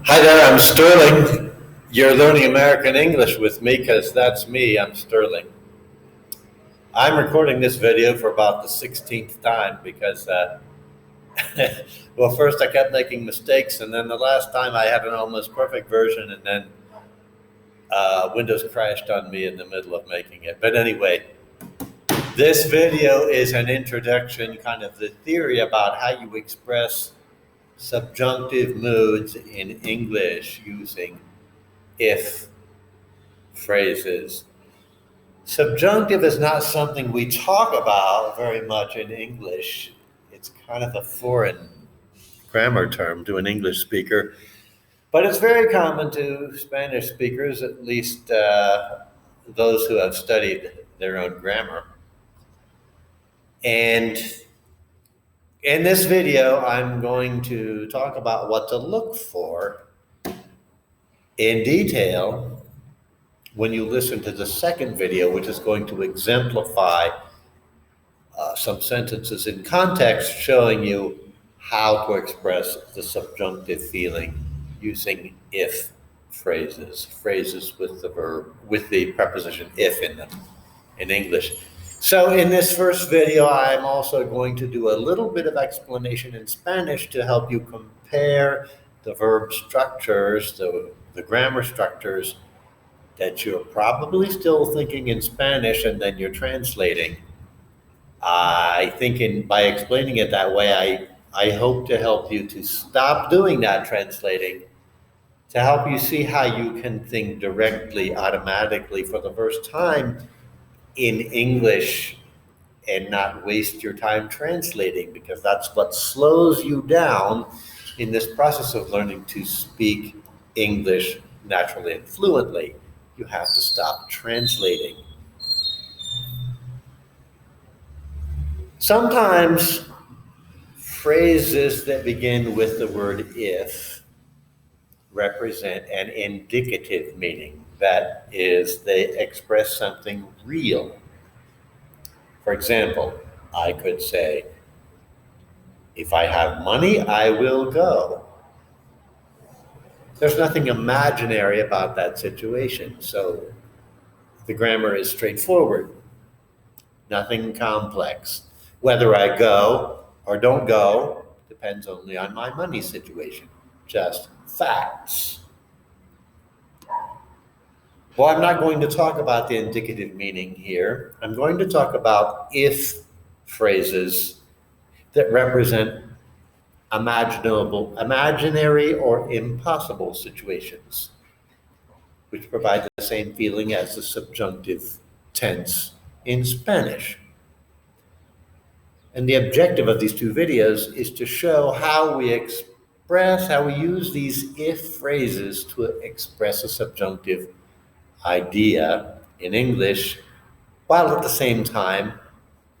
Hi there, I'm Sterling. You're learning American English with me because that's me, I'm Sterling. I'm recording this video for about the 16th time because, well, first I kept making mistakes, and then the last time I had an almost perfect version, and then Windows crashed on me in the middle of making it. But anyway, this video is an introduction, kind of the theory about how you express subjunctive moods in English using if phrases. Subjunctive is not something we talk about very much in English. It's kind of a foreign grammar term to an English speaker, but it's very common to Spanish speakers, at least those who have studied their own grammar. And in this video, I'm going to talk about what to look for in detail when you listen to the second video, which is going to exemplify some sentences in context showing you how to express the subjunctive feeling using if phrases with the verb, with the preposition if in them in English. So in this first video, I'm also going to do a little bit of explanation in Spanish to help you compare the verb structures, the grammar structures that you're probably still thinking in Spanish and then you're translating. I think by explaining it that way, I hope to help you to stop doing that translating, to help you see how you can think directly, automatically for the first time in English and not waste your time translating, because that's what slows you down in this process of learning to speak English naturally and fluently. You have to stop translating. Sometimes phrases that begin with the word if represent an indicative meaning. That is, they express something real. For example, I could say, if I have money, I will go. There's nothing imaginary about that situation, so the grammar is straightforward, nothing complex. Whether I go or don't go depends only on my money situation, just facts. Well, I'm not going to talk about the indicative meaning here. I'm going to talk about if phrases that represent imaginary or impossible situations, which provide the same feeling as the subjunctive tense in Spanish. And the objective of these two videos is to show how we use these if phrases to express a subjunctive idea in English, while at the same time,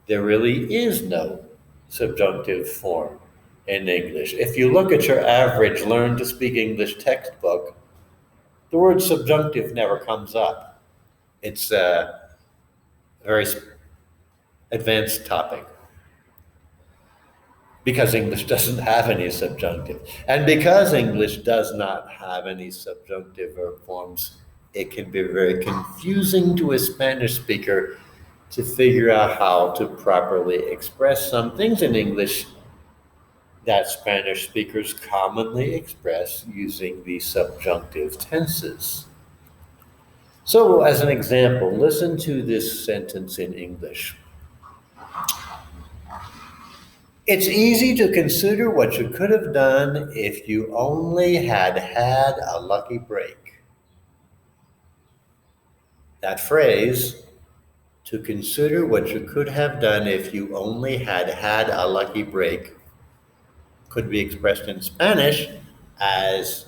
there really is no subjunctive form in English. If you look at your average Learn to Speak English textbook, the word subjunctive never comes up. It's a very advanced topic because English doesn't have any subjunctive. And because English does not have any subjunctive verb forms, it can be very confusing to a Spanish speaker to figure out how to properly express some things in English that Spanish speakers commonly express using the subjunctive tenses. So, as an example, listen to this sentence in English. It's easy to consider what you could have done if you only had had a lucky break. That phrase, to consider what you could have done if you only had had a lucky break, could be expressed in Spanish as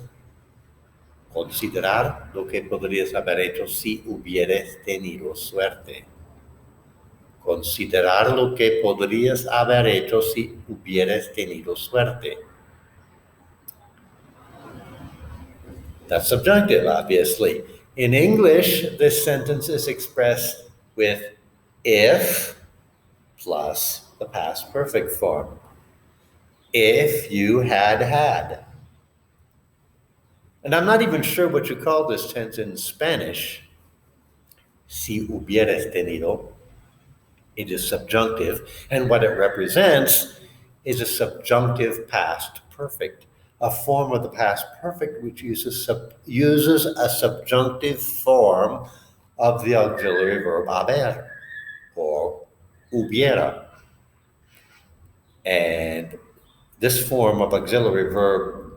considerar lo que podrías haber hecho si hubieras tenido suerte. Considerar lo que podrías haber hecho si hubieras tenido suerte. That's subjunctive, obviously. In English, this sentence is expressed with if plus the past perfect form. If you had had. And I'm not even sure what you call this tense in Spanish. Si hubieras tenido. It is subjunctive, and what it represents is a subjunctive past perfect, a form of the past perfect which uses a subjunctive form of the auxiliary verb haber or hubiera. And this form of auxiliary verb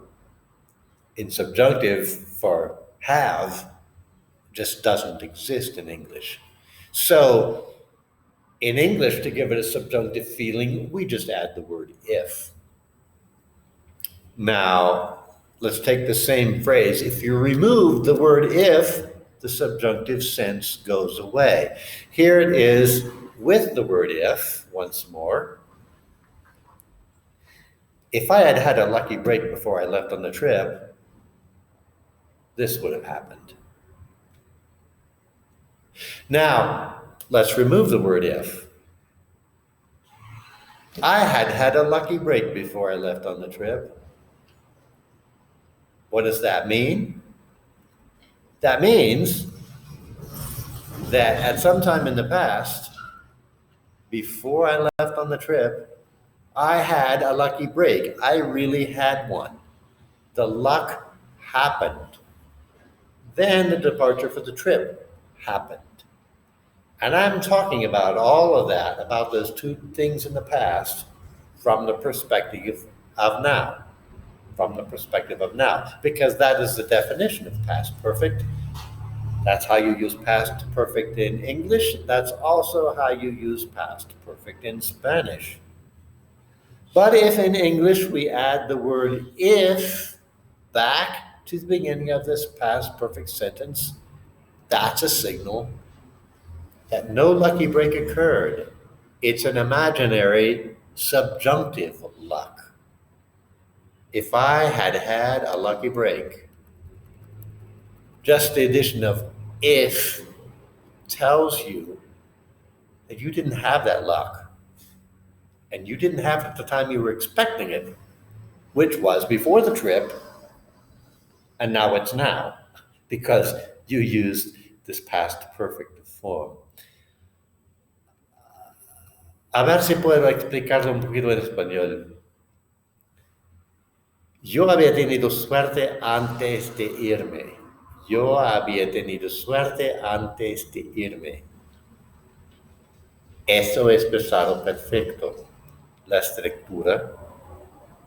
in subjunctive for have just doesn't exist in English. So in English, to give it a subjunctive feeling, we just add the word if. Now, let's take the same phrase. If you remove the word if, the subjunctive sense goes away. Here it is with the word if, once more. If I had had a lucky break before I left on the trip, this would have happened. Now, let's remove the word if. I had had a lucky break before I left on the trip. What does that mean? That means that at some time in the past, before I left on the trip, I had a lucky break. I really had one. The luck happened. Then the departure for the trip happened. And I'm talking about all of that, about those two things in the past, from the perspective of now. From the perspective of now. Because that is the definition of past perfect. That's how you use past perfect in English. That's also how you use past perfect in Spanish. But if in English we add the word if back to the beginning of this past perfect sentence, that's a signal that no lucky break occurred. It's an imaginary subjunctive luck. If I had had a lucky break, just the addition of if tells you that you didn't have that luck. And you didn't have it at the time you were expecting it, which was before the trip, and now it's now, because you used this past perfect form. A ver si puedo explicarlo un poquito en español. Yo había tenido suerte antes de irme. Yo había tenido suerte antes de irme. Eso es pasado perfecto. La estructura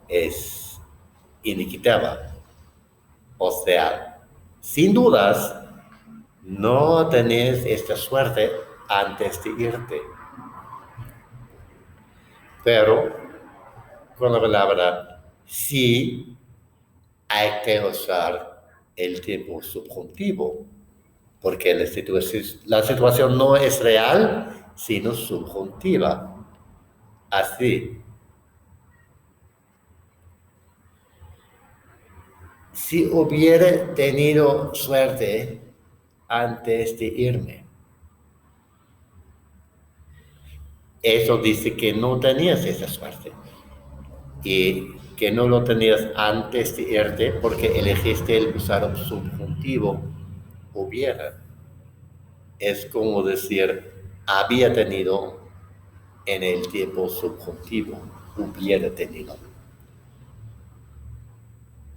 es iniquitada. O sea, sin dudas, no tenés esta suerte antes de irte. Pero con la palabra sí hay que usar el tiempo subjuntivo, porque la situación no es real, sino subjuntiva. Así. Si hubiera tenido suerte antes de irme. Eso dice que no tenías esa suerte y que no lo tenías antes de irte porque elegiste el usar subjuntivo hubiera. Es como decir había tenido en el tiempo subjuntivo, hubiera tenido.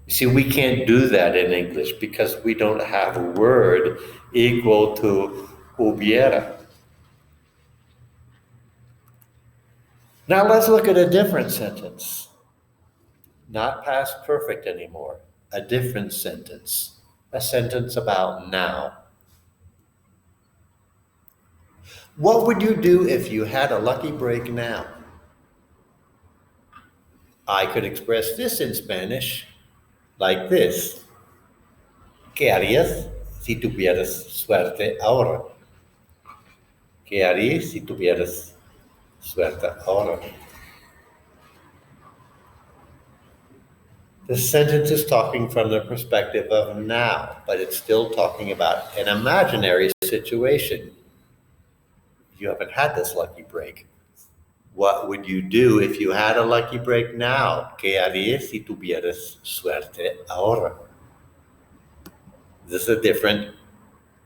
See, we can't do that in English because we don't have a word equal to hubiera. Now let's look at a different sentence. Not past perfect anymore. A different sentence. A sentence about now. What would you do if you had a lucky break now? I could express this in Spanish like this. ¿Qué harías si tuvieras suerte ahora? ¿Qué harías si tuvieras suerte ahora? The sentence is talking from the perspective of now, but it's still talking about an imaginary situation. You haven't had this lucky break. What would you do if you had a lucky break now? ¿Qué harías si tuvieras suerte ahora? This is a different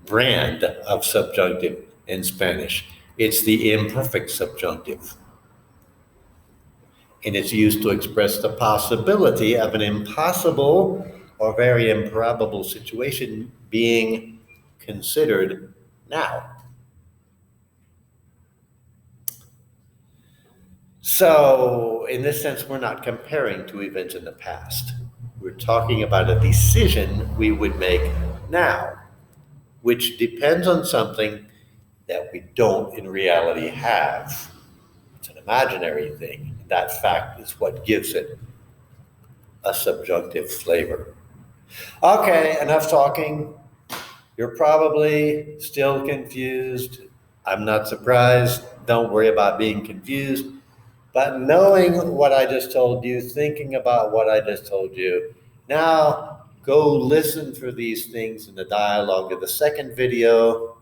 brand of subjunctive in Spanish. It's the imperfect subjunctive. And it's used to express the possibility of an impossible or very improbable situation being considered now. So, in this sense, we're not comparing two events in the past. We're talking about a decision we would make now, which depends on something that we don't in reality have. It's an imaginary thing. That fact is what gives it a subjunctive flavor. Okay, enough talking. You're probably still confused. I'm not surprised. Don't worry about being confused. But knowing what I just told you, thinking about what I just told you, now go listen for these things in the dialogue of the second video.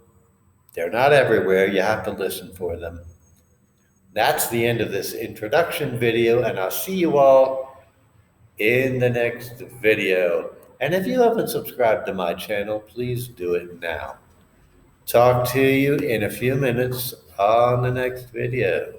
They're not everywhere. You have to listen for them. That's the end of this introduction video, and I'll see you all in the next video. And if you haven't subscribed to my channel, please do it now. Talk to you in a few minutes on the next video.